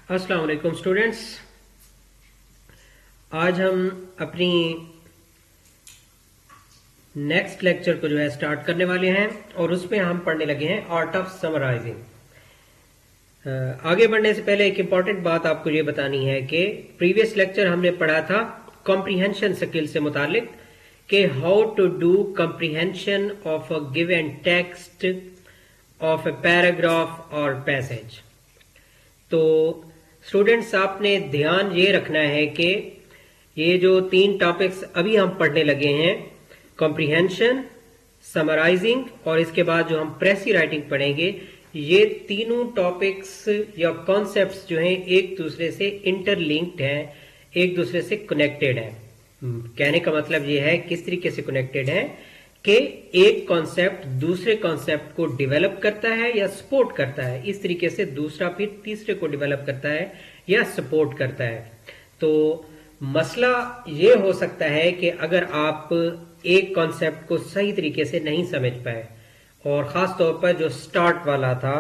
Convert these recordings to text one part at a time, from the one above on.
अस्सलाम वालेकुम स्टूडेंट्स। आज हम अपनी नेक्स्ट लेक्चर को जो है स्टार्ट करने वाले हैं और उसमें हम पढ़ने लगे हैं आर्ट ऑफ समराइजिंग। आगे बढ़ने से पहले एक इंपॉर्टेंट बात आपको ये बतानी है कि प्रीवियस लेक्चर हमने पढ़ा था कॉम्प्रिहेंशन स्किल से मुतालिक कि how to do comprehension of a given text of a paragraph और पैसेज। तो स्टूडेंट्स आपने ध्यान ये रखना है कि ये जो तीन टॉपिक्स अभी हम पढ़ने लगे हैं, कॉम्प्रिहेंशन, समराइजिंग और इसके बाद जो हम प्रेसी राइटिंग पढ़ेंगे, ये तीनों टॉपिक्स या कॉन्सेप्ट्स जो हैं एक दूसरे से इंटरलिंक्ड हैं, एक दूसरे से कनेक्टेड हैं। कहने का मतलब ये है किस तरीके से कनेक्टेड है कि एक कॉन्सेप्ट दूसरे कॉन्सेप्ट को डेवलप करता है या सपोर्ट करता है, इस तरीके से दूसरा फिर तीसरे को डेवलप करता है या सपोर्ट करता है। तो मसला ये हो सकता है कि अगर आप एक कॉन्सेप्ट को सही तरीके से नहीं समझ पाए और ख़ास तौर पर जो स्टार्ट वाला था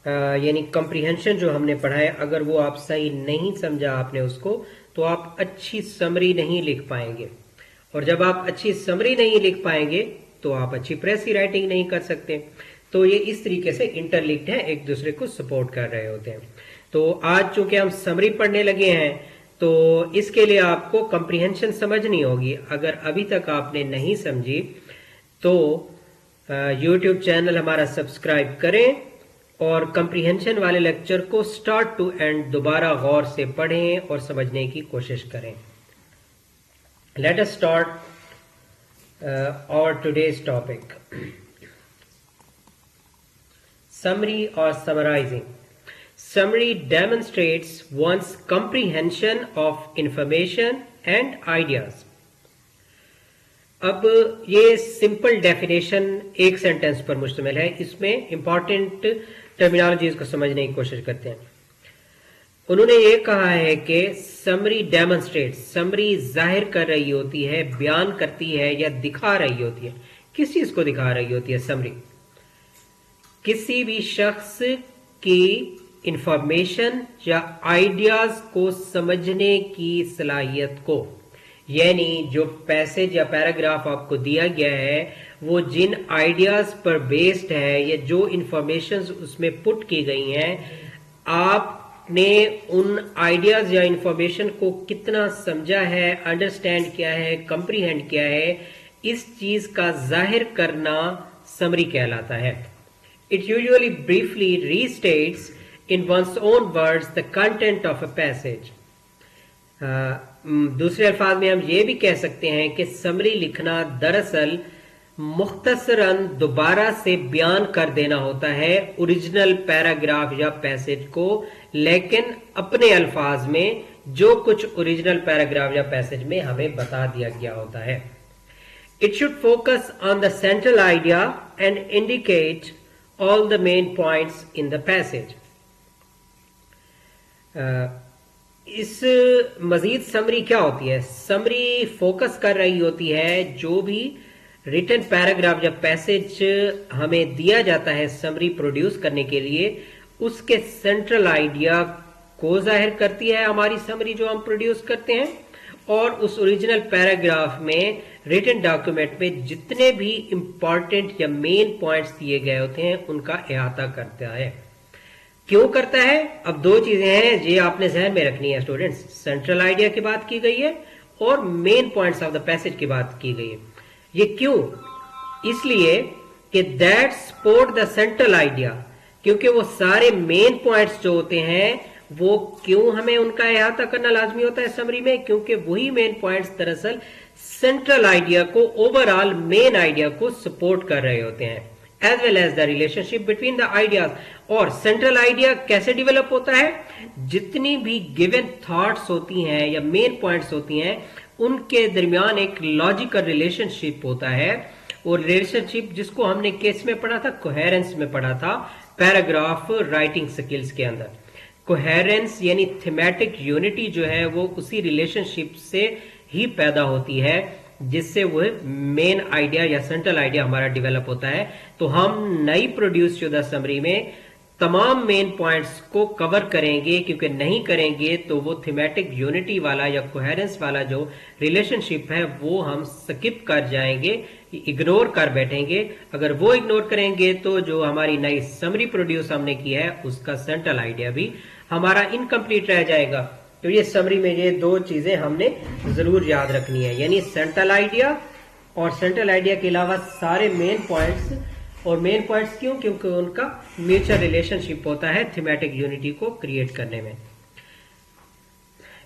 यानी कॉम्प्रिहेंशन जो हमने पढ़ा है, अगर वो आप सही नहीं समझा आपने उसको, तो आप अच्छी समरी नहीं लिख पाएंगे और जब आप अच्छी समरी नहीं लिख पाएंगे तो आप अच्छी प्रेसी राइटिंग नहीं कर सकते। तो ये इस तरीके से इंटरलिंक्ड है, एक दूसरे को सपोर्ट कर रहे होते हैं। तो आज चूंकि हम समरी पढ़ने लगे हैं तो इसके लिए आपको कॉम्प्रिहेंशन समझनी होगी। अगर अभी तक आपने नहीं समझी तो यूट्यूब चैनल हमारा सब्सक्राइब करें और कॉम्प्रिहेंशन वाले लेक्चर को स्टार्ट टू एंड दोबारा गौर से पढ़ें और समझने की कोशिश करें। Let us start our today's topic. Summary or summarizing. Summary demonstrates one's comprehension of information and ideas. अब ये सिंपल डेफिनेशन एक सेंटेंस पर मुश्तमिल है, इसमें इंपॉर्टेंट टर्मिनोलॉजीज को समझने की कोशिश करते हैं। उन्होंने ये कहा है कि समरी डेमोन्स्ट्रेट, समरी जाहिर कर रही होती है, बयान करती है या दिखा रही होती है। किस चीज को दिखा रही होती है समरी? किसी भी शख्स की इंफॉर्मेशन या आइडियाज को समझने की सलाहियत को, यानी जो पैसेज या पैराग्राफ आपको दिया गया है वो जिन आइडियाज पर बेस्ड है या जो इंफॉर्मेशन उसमें पुट की गई हैं, आप ने उन आइडियाज या इंफॉर्मेशन को कितना समझा है, अंडरस्टैंड किया है, कंप्रीहेंड किया है, इस चीज का जाहिर करना समरी कहलाता है। It usually briefly restates in one's own words the content of a passage. दूसरे अल्फाज में हम ये भी कह सकते हैं कि समरी लिखना दरअसल मुख्तसरन दोबारा से बयान कर देना होता है ओरिजिनल पैराग्राफ या पैसेज को, लेकिन अपने अल्फाज में जो कुछ ओरिजिनल पैराग्राफ या पैसेज में हमें बता दिया गया होता है। It should focus on the central idea and indicate all the main points in the passage. इस मजीद समरी क्या होती है? समरी फोकस कर रही होती है जो भी रिटन पैराग्राफ या पैसेज हमें दिया जाता है समरी प्रोड्यूस करने के लिए, उसके सेंट्रल आइडिया को जाहिर करती है हमारी समरी जो हम प्रोड्यूस करते हैं, और उस ओरिजिनल पैराग्राफ में रिटन डॉक्यूमेंट में जितने भी इंपॉर्टेंट या मेन पॉइंट्स दिए गए होते हैं उनका अहाता करता है। क्यों करता है? अब दो चीजें हैं ये आपने जहन में रखनी है स्टूडेंट्स। सेंट्रल आइडिया की बात की गई है और main points of the passage की बात की गई है। ये क्यों? इसलिए कि that support the central idea, क्योंकि वो सारे मेन पॉइंट्स जो होते हैं वो क्यों हमें उनका अहाता करना लाजमी होता है समरी में? क्योंकि वही मेन पॉइंट्स दरअसल सेंट्रल आइडिया को, ओवरऑल मेन आइडिया को सपोर्ट कर रहे होते हैं, as well as the relationship between the ideas. और सेंट्रल आइडिया कैसे डेवलप होता है? जितनी भी गिवन थॉट्स होती हैं या मेन पॉइंट्स होती हैं उनके दरमियान एक लॉजिकल रिलेशनशिप होता है, और रिलेशनशिप जिसको हमने केस में पढ़ा था, कोहेरेंस में पढ़ा था पैराग्राफ राइटिंग स्किल्स के अंदर। कोहेरेंस यानी थीमेटिक यूनिटी जो है वो उसी रिलेशनशिप से ही पैदा होती है जिससे वो मेन आइडिया या सेंट्रल आइडिया हमारा डेवलप होता है। तो हम नई प्रोड्यूस शुदा समरी में तमाम मेन पॉइंट्स को कवर करेंगे, क्योंकि नहीं करेंगे तो वो थीमेटिक यूनिटी वाला या कोहेरेंस वाला जो रिलेशनशिप है वो हम स्किप कर जाएंगे, इग्नोर कर बैठेंगे। अगर वो इग्नोर करेंगे तो जो हमारी नई समरी प्रोड्यूस हमने की है उसका सेंट्रल आइडिया भी हमारा इनकम्प्लीट रह जाएगा। तो ये समरी में ये दो चीजें हमने जरूर याद रखनी है, यानी सेंट्रल आइडिया और सेंट्रल आइडिया के अलावा सारे मेन पॉइंट्स। और मेन पॉइंट्स क्यों? क्योंकि उनका म्यूचुअल रिलेशनशिप होता है थीमेटिक यूनिटी को क्रिएट करने में।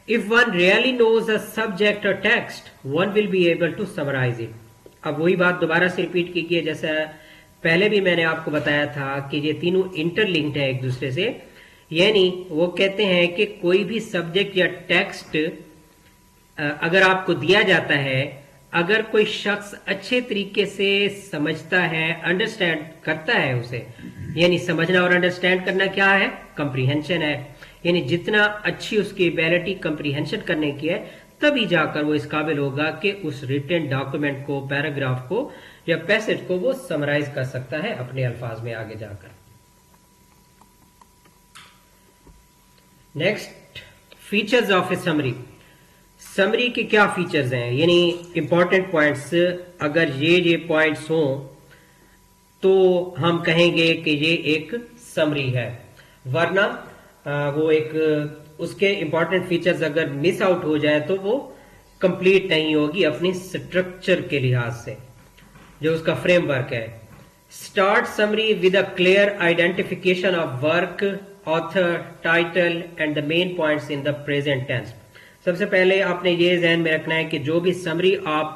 If one really knows a subject और text one will be able to summarise it. अब वही बात दोबारा से रिपीट की है, जैसा पहले भी मैंने आपको बताया था कि ये तीनों इंटरलिंक्ड है एक दूसरे से। यानी वो कहते हैं कि कोई भी सब्जेक्ट या टेक्स्ट अगर आपको दिया जाता है, अगर कोई शख्स अच्छे तरीके से समझता है, अंडरस्टैंड करता है उसे, यानी समझना और अंडरस्टैंड करना क्या है? कंप्रीहेंशन है। यानी जितना अच्छी उसकी एबिलिटी कंप्रीहेंशन करने की है, तभी जाकर वो इस काबिल होगा कि उस रिटन डॉक्यूमेंट को, पैराग्राफ को या पैसेज को वो समराइज कर सकता है अपने अल्फाज में आगे जाकर। Next, features of A summary. Summary के क्या फीचर्स हैं, यानी इंपॉर्टेंट पॉइंट्स। अगर ये पॉइंट्स हों तो हम कहेंगे कि ये एक समरी है, वरना वो एक उसके इंपॉर्टेंट फीचर्स अगर मिस आउट हो जाए तो वो कंप्लीट नहीं होगी अपनी स्ट्रक्चर के लिहाज से, जो उसका फ्रेमवर्क है। Start summary with a clear identification of work, author, title and the main points in the present tense. सबसे पहले आपने ये ध्यान में रखना है कि जो भी समरी आप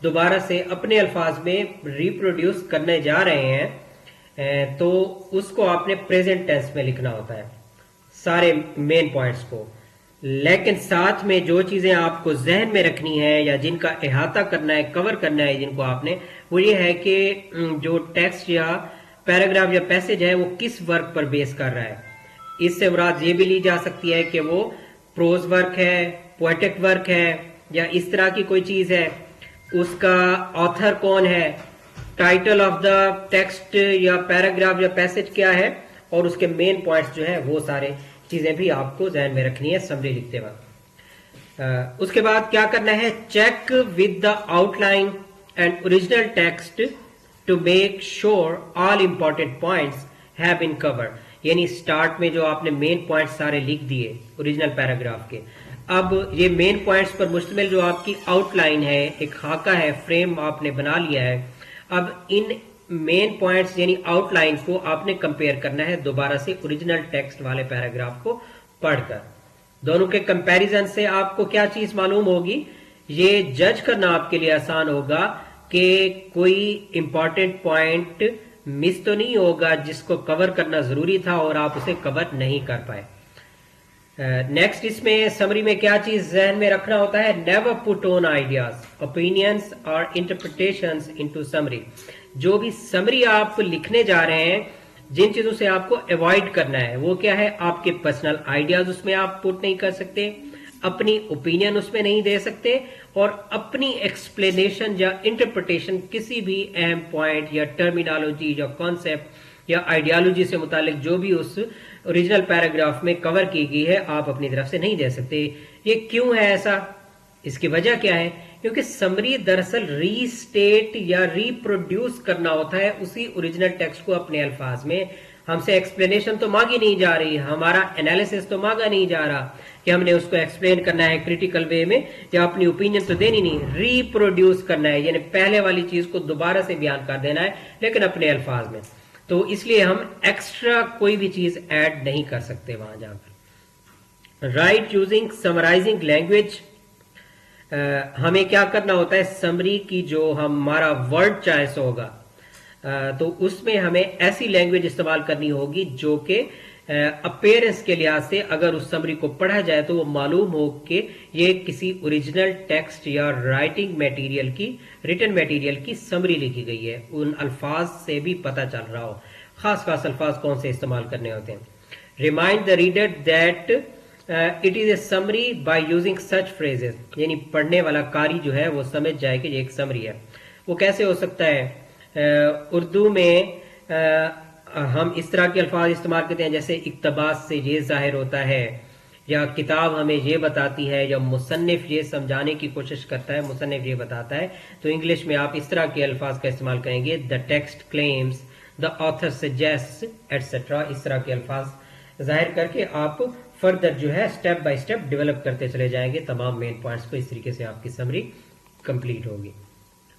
दोबारा से अपने अल्फाज में रिप्रोड्यूस करने जा रहे हैं तो उसको आपने प्रेजेंट टेंस में लिखना होता है, सारे मेन पॉइंट्स को। लेकिन साथ में जो चीजें आपको जहन में रखनी है या जिनका इहाता करना है, कवर करना है जिनको आपने, वो ये है कि जो टेक्स्ट या पैराग्राफ या पैसेज है वो किस वर्क पर बेस कर रहा है। इससे मुराद ये भी ली जा सकती है कि वो प्रोज वर्क है, पोएटिक वर्क है या इस तरह की कोई चीज है, उसका ऑथर कौन है, टाइटल ऑफ द टेक्स्ट या पैराग्राफ या पैसेज क्या है, और उसके मेन पॉइंट्स जो है वो सारे चीजें भी आपको ध्यान में रखनी है समरी लिखते वक्त। उसके बाद क्या करना है? Check with the outline and original text to make sure all important points have been covered. यानी स्टार्ट में जो आपने मेन पॉइंट्स सारे लिख दिए ओरिजिनल पैराग्राफ के, अब ये मेन पॉइंट्स पर मुश्तमिल जो आपकी आउटलाइन है, एक खाका है, फ्रेम आपने बना लिया है। अब इन मेन पॉइंट्स यानी आउटलाइन को आपने कंपेयर करना है दोबारा से ओरिजिनल टेक्स्ट वाले पैराग्राफ को पढ़कर। दोनों के कंपैरिजन से आपको क्या चीज मालूम होगी? ये जज करना आपके लिए आसान होगा कि कोई इंपॉर्टेंट पॉइंट मिस तो नहीं होगा जिसको कवर करना जरूरी था और आप उसे कवर नहीं कर पाए। नेक्स्ट, इसमें समरी में क्या चीज जहन में रखना होता है? Never put on ideas, opinions और इंटरप्रिटेशंस इनटू समरी। जो भी समरी आप लिखने जा रहे हैं, जिन चीजों से आपको अवॉइड करना है वो क्या है? आपके पर्सनल आइडियाज उसमें आप पुट नहीं कर सकते, अपनी ओपिनियन उसमें नहीं दे सकते, और अपनी एक्सप्लेनेशन या इंटरप्रिटेशन किसी भी अहम पॉइंट या टर्मिनोलॉजी या कॉन्सेप्ट या आइडियोलॉजी से मुतालिक जो भी उस ओरिजिनल पैराग्राफ में कवर की गई है आप अपनी तरफ से नहीं दे सकते। ये क्यों है ऐसा? इसकी वजह क्या है? क्योंकि समरी दरअसल रीस्टेट या रिप्रोड्यूस करना होता है उसी ओरिजिनल टेक्स्ट को अपने अल्फाज में। हमसे एक्सप्लेनेशन तो मांगी नहीं जा रही, हमारा एनालिसिस तो मांगा नहीं जा रहा कि हमने उसको एक्सप्लेन करना है क्रिटिकल वे में या अपनी ओपिनियन तो देनी नहीं, रिप्रोड्यूस करना है, यानी पहले वाली चीज को दोबारा से बयान कर देना है लेकिन अपने अल्फाज में। तो इसलिए हम एक्स्ट्रा कोई भी चीज ऐड नहीं कर सकते वहां जाकर। Write using summarising language. हमें क्या करना होता है? समरी की जो हमारा वर्ड चॉइस होगा तो उसमें हमें ऐसी लैंग्वेज इस्तेमाल करनी होगी जो कि अपीयरेंस के लिहाज से अगर उस समरी को पढ़ा जाए तो वो मालूम हो कि ये किसी ओरिजिनल टेक्स्ट या राइटिंग मटेरियल की, रिटन मटेरियल की समरी लिखी गई है। उन अल्फाज से भी पता चल रहा हो खास खास अल्फाज कौन से इस्तेमाल करने होते हैं। Remind the reader that it is a summary by using such phrases. यानी पढ़ने वाला कारी जो है वो समझ जाए कि ये एक समरी है। वो कैसे हो सकता है? उर्दू में हम इस तरह के अल्फाज इस्तेमाल करते हैं जैसे इक्तबास से ये जाहिर होता है, या किताब हमें ये बताती है, या मुसन्निफ ये समझाने की कोशिश करता है, मुसन्निफ ये बताता है। तो इंग्लिश में आप इस तरह के अल्फाज का इस्तेमाल करेंगे, the text claims, the author suggest etcetera. इस तरह के अल्फाज जाहिर करके आप फर्दर जो है स्टेप बाय स्टेप डेवलप करते चले जाएंगे तमाम मेन पॉइंट्स को। इस तरीके से आपकी समरी कंप्लीट होगी।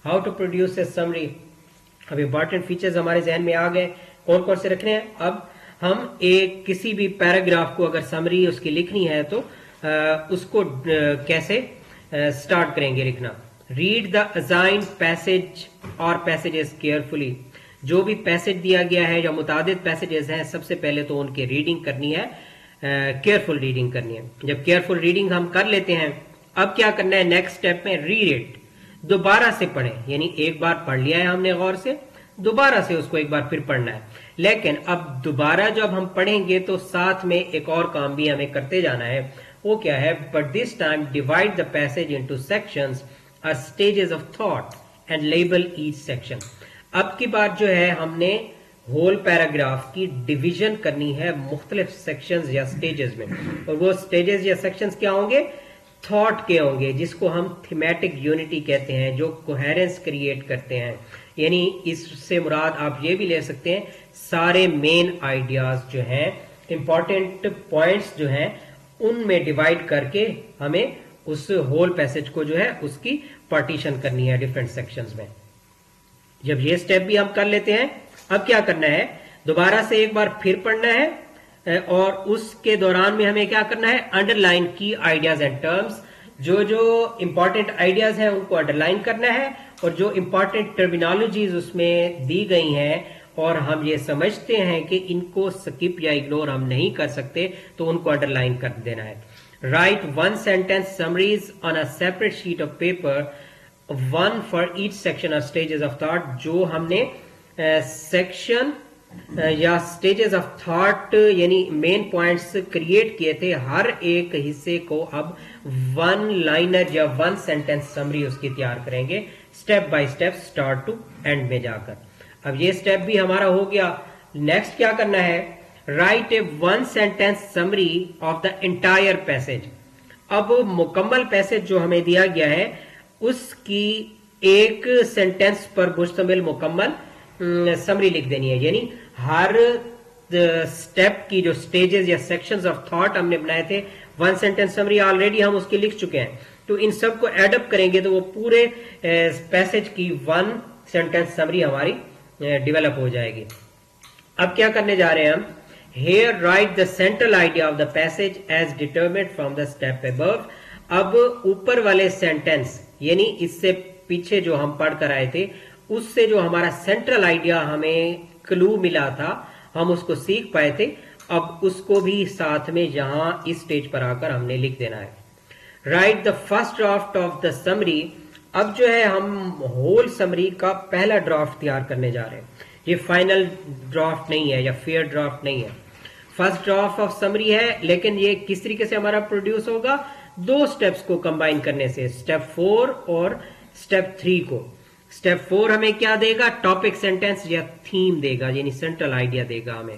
How to produce a summary. अब इंपॉर्टेंट फीचर्स हमारे जहन में आ गए, कौन कौन से रखने हैं। अब हम एक किसी भी पैराग्राफ को अगर समरी उसकी लिखनी है तो उसको कैसे स्टार्ट करेंगे लिखना। रीड द असाइंड पैसेज और पैसेजेस केयरफुली। जो भी पैसेज दिया गया है या मुतादिद पैसेजेस हैं, सबसे पहले तो उनकी रीडिंग करनी है, केयरफुल रीडिंग करनी है। जब केयरफुल रीडिंग हम कर लेते हैं, अब क्या करना है नेक्स्ट स्टेप में, रीड इट, दोबारा से पढ़ें। यानी एक बार पढ़ लिया है हमने गौर से, दोबारा से उसको एक बार फिर पढ़ना है। लेकिन अब दोबारा जब हम पढ़ेंगे तो साथ में एक और काम भी हमें करते जाना है। वो क्या है, but this time divide the passage into sections और stages of thought and label each section. अब की बार जो है हमने होल पैराग्राफ की डिवीजन करनी है मुख्तलिफ सेक्शंस या स्टेजेस में, और वो स्टेजेस या सेक्शंस क्या होंगे, थॉट के होंगे, जिसको हम थीमेटिक यूनिटी कहते हैं, जो कोहेरेंस क्रिएट करते हैं। यानी इससे मुराद आप ये भी ले सकते हैं सारे मेन आइडियाज जो हैं, इंपॉर्टेंट पॉइंट्स जो हैं, उनमें डिवाइड करके हमें उस होल पैसेज को जो है उसकी पार्टीशन करनी है डिफरेंट सेक्शंस में। जब ये स्टेप भी हम कर लेते हैं, अब क्या करना है, दोबारा से एक बार फिर पढ़ना है, और उसके दौरान में हमें क्या करना है, अंडरलाइन की आइडियाज एंड टर्म्स। जो जो इंपॉर्टेंट आइडियाज हैं उनको अंडरलाइन करना है, और जो इंपॉर्टेंट टर्मिनोलॉजीज उसमें दी गई हैं और हम ये समझते हैं कि इनको स्किप या इग्नोर हम नहीं कर सकते, तो उनको अंडरलाइन कर देना है। Right 1 sentence summaries on a separate sheet of paper, 1 for each section और स्टेजेस ऑफ थॉट। जो हमने सेक्शन या स्टेजेस ऑफ थॉट यानी मेन पॉइंट्स क्रिएट किए थे, हर एक हिस्से को अब 1 लाइनर या 1 सेंटेंस समरी उसकी तैयार करेंगे step by step, start to end में जाकर। अब ये स्टेप भी हमारा हो गया। नेक्स्ट क्या करना है, right A 1 sentence summary of the entire passage. अब मुकम्मल पैसेज जो हमें दिया गया है उसकी एक सेंटेंस पर मुश्तमिल मुकम्मल समरी लिख देनी है। यानी हर स्टेप की जो स्टेजेस या सेक्शंस ऑफ थॉट हमने बनाए थे, 1 सेंटेंस समरी ऑलरेडी हम उसकी लिख चुके हैं, तो इन सबको एडअप करेंगे तो वो पूरे पैसेज की 1 सेंटेंस समरी हमारी डेवलप हो जाएगी। अब क्या करने जा रहे हैं हम, here right the central idea of the passage as determined from the step above. अब ऊपर वाले सेंटेंस यानी इससे पीछे जो हम पढ़ कर आए थे, उससे जो हमारा सेंट्रल आइडिया हमें क्लू मिला था, हम उसको सीख पाए थे, अब उसको भी साथ में यहां इस स्टेज पर आकर हमने लिख देना है। Right the first draft of the summary. अब जो है हम होल समरी का पहला ड्राफ्ट तैयार करने जा रहे हैं। ये फाइनल ड्राफ्ट नहीं है या फेयर ड्राफ्ट नहीं है, फर्स्ट ड्राफ्ट ऑफ समरी है। लेकिन ये किस तरीके से हमारा प्रोड्यूस होगा, 2 स्टेप्स को कंबाइन करने से, स्टेप 4 और स्टेप 3 को। स्टेप 4 हमें क्या देगा, टॉपिक सेंटेंस या थीम देगा, यानी सेंट्रल आइडिया देगा हमें,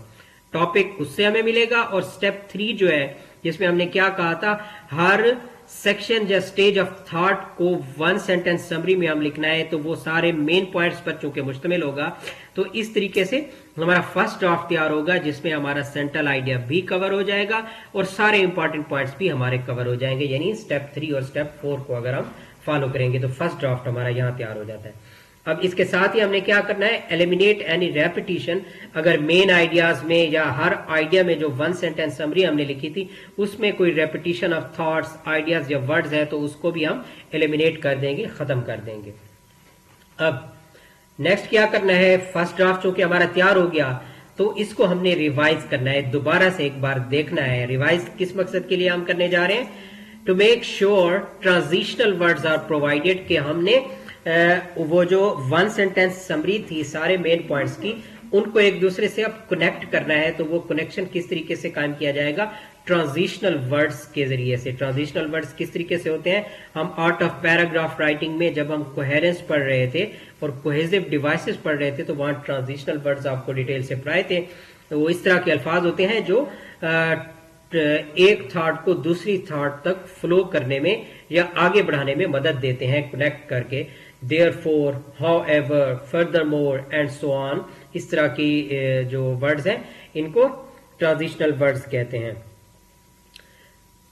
टॉपिक उससे हमें मिलेगा। और स्टेप 3 जो है जिसमें हमने क्या कहा था, हर सेक्शन या स्टेज ऑफ थॉट को 1 सेंटेंस समरी में हम लिखना है, तो वो सारे मेन पॉइंट्स पर चूंकि मुश्तमिल होगा, तो इस तरीके से हमारा फर्स्ट ड्राफ्ट तैयार होगा जिसमें हमारा सेंट्रल आइडिया भी कवर हो जाएगा और सारे इंपॉर्टेंट पॉइंट्स भी हमारे कवर हो जाएंगे। यानी स्टेप 3 और स्टेप 4 को अगर हम फॉलो करेंगे तो फर्स्ट ड्राफ्ट हमारा यहां तैयार हो जाता है। अब इसके साथ ही हमने क्या करना है, एलिमिनेट एनी रेपिटेशन। अगर मेन आइडियाज में या हर आइडिया में जो 1 सेंटेंस समरी हमने लिखी थी उसमें कोई रेपिटेशन ऑफ थॉट्स, आइडियाज या वर्ड्स है तो उसको भी हम एलिमिनेट कर देंगे, खत्म कर देंगे। अब नेक्स्ट क्या करना है, फर्स्ट ड्राफ्ट चूंकि हमारा तैयार हो गया तो इसको हमने रिवाइज करना है, दोबारा से एक बार देखना है। रिवाइज किस मकसद के लिए हम करने जा रहे हैं, to make sure transitional words are provided, कि हमने वो जो 1 सेंटेंस समरी थी सारे मेन पॉइंट्स की, उनको एक दूसरे से अब कनेक्ट करना है। तो वो कनेक्शन किस तरीके से कायम किया जाएगा, ट्रांजिशनल वर्ड्स के जरिए से। ट्रांजिशनल वर्ड्स किस तरीके से होते हैं? हम आर्ट ऑफ पैराग्राफ राइटिंग में जब हम कोहेरेंस पढ़ रहे थे और कोहेसिव डिवाइसेस पढ़ रहे थे तो वहां ट्रांजिशनल वर्ड्स आपको डिटेल से पढ़ाए थे। तो वो इस तरह के अल्फाज होते हैं जो एक थॉट को दूसरी थॉट तक फ्लो करने में या आगे बढ़ाने में मदद देते हैं, कनेक्ट करके। Therefore, however, furthermore and so on, इस तरह की जो वर्ड्स हैं इनको ट्रांजिशनल वर्ड्स कहते हैं।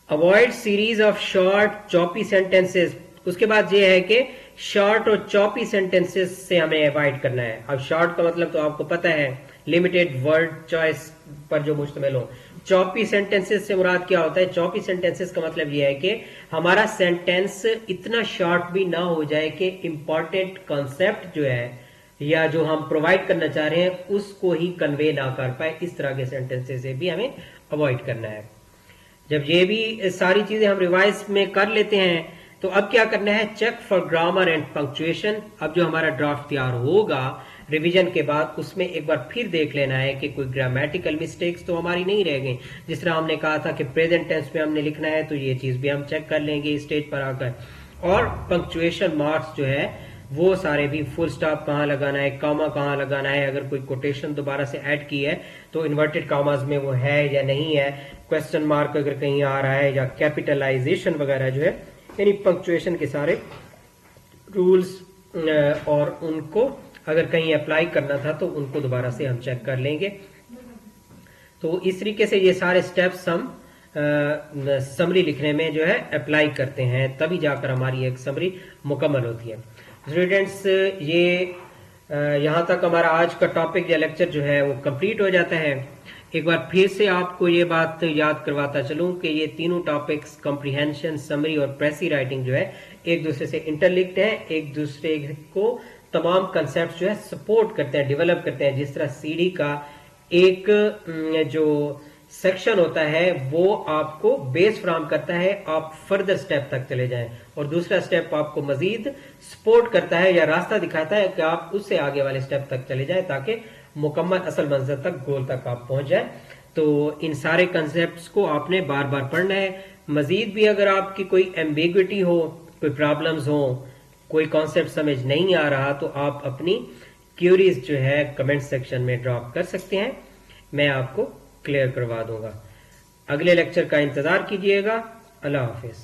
Avoid series of short choppy sentences. उसके बाद ये है कि शॉर्ट और चॉपी सेंटेंसेस से हमें अवॉइड करना है। अब शॉर्ट का मतलब तो आपको पता है, लिमिटेड वर्ड चॉइस पर जो मुश्तमिल हो। चॉपी सेंटेंसेस से मुराद क्या होता है? चॉपी सेंटेंसेस का मतलब यह है कि हमारा सेंटेंस इतना शॉर्ट भी ना हो जाए कि इंपॉर्टेंट कॉन्सेप्ट जो है या जो हम प्रोवाइड करना चाह रहे हैं उसको ही कन्वे ना कर पाए। इस तरह के सेंटेंसेस से भी हमें अवॉइड करना है। जब ये भी सारी चीजें हम रिवाइज में कर लेते हैं तो अब क्या करना है? Check for grammar and punctuation. अब जो हमारा ड्राफ्ट तैयार होगा रिवीजन के बाद उसमें एक बार फिर देख लेना है कि कोई ग्रामेटिकल मिस्टेक्स तो हमारी नहीं रह गई। जिस तरह हमने कहा था कि प्रेजेंट टेंस में हमने लिखना है तो ये चीज भी हम चेक कर लेंगे इस स्टेज पर आकर। और पंक्चुएशन मार्क्स जो है वो सारे भी, फुल स्टॉप कहाँ लगाना है, कॉमा कहाँ लगाना है, अगर कोई कोटेशन दोबारा से ऐड की है तो इन्वर्टेड कॉमास में वो है या नहीं है, क्वेश्चन मार्क अगर कहीं आ रहा है या कैपिटलाइजेशन वगैरह जो है, यानी पंक्चुएशन के सारे रूल्स और उनको अगर कहीं अप्लाई करना था तो उनको दोबारा से हम चेक कर लेंगे। तो इस तरीके से ये सारे स्टेप्स हम समरी लिखने में जो है अप्लाई करते हैं, तभी जाकर हमारी एक समरी मुकम्मल होती है। स्टूडेंट्स, ये यहाँ तक हमारा आज का टॉपिक या लेक्चर जो है वो कंप्लीट हो जाता है। एक बार फिर से आपको ये बात याद करवाता चलूं कि ये तीनों टॉपिक्स कॉम्प्रिहेंशन, समरी और प्रेसी राइटिंग जो है एक दूसरे से इंटरलिंक्ड है, एक दूसरे को तमाम कंसेप्ट जो है सपोर्ट करते हैं, डेवलप करते हैं। जिस तरह सीडी का एक जो सेक्शन होता है वो आपको बेस फ्राहम करता है, आप फर्दर स्टेप तक चले जाएं, और दूसरा स्टेप आपको मजीद सपोर्ट करता है या रास्ता दिखाता है कि आप उससे आगे वाले स्टेप तक चले जाएं ताकि मुकम्मल असल मंजिल तक, गोल तक आप पहुंच जाए। तो इन सारे कंसेप्ट्स को आपने बार बार पढ़ना है। मजीद भी अगर आपकी कोई एम्बिग्विटी हो, कोई प्रॉब्लम्स हो, कोई कॉन्सेप्ट समझ नहीं आ रहा तो आप अपनी क्यूरीज जो है कमेंट सेक्शन में ड्रॉप कर सकते हैं, मैं आपको क्लियर करवा दूंगा। अगले लेक्चर का इंतजार कीजिएगा। अल्लाह हाफिज।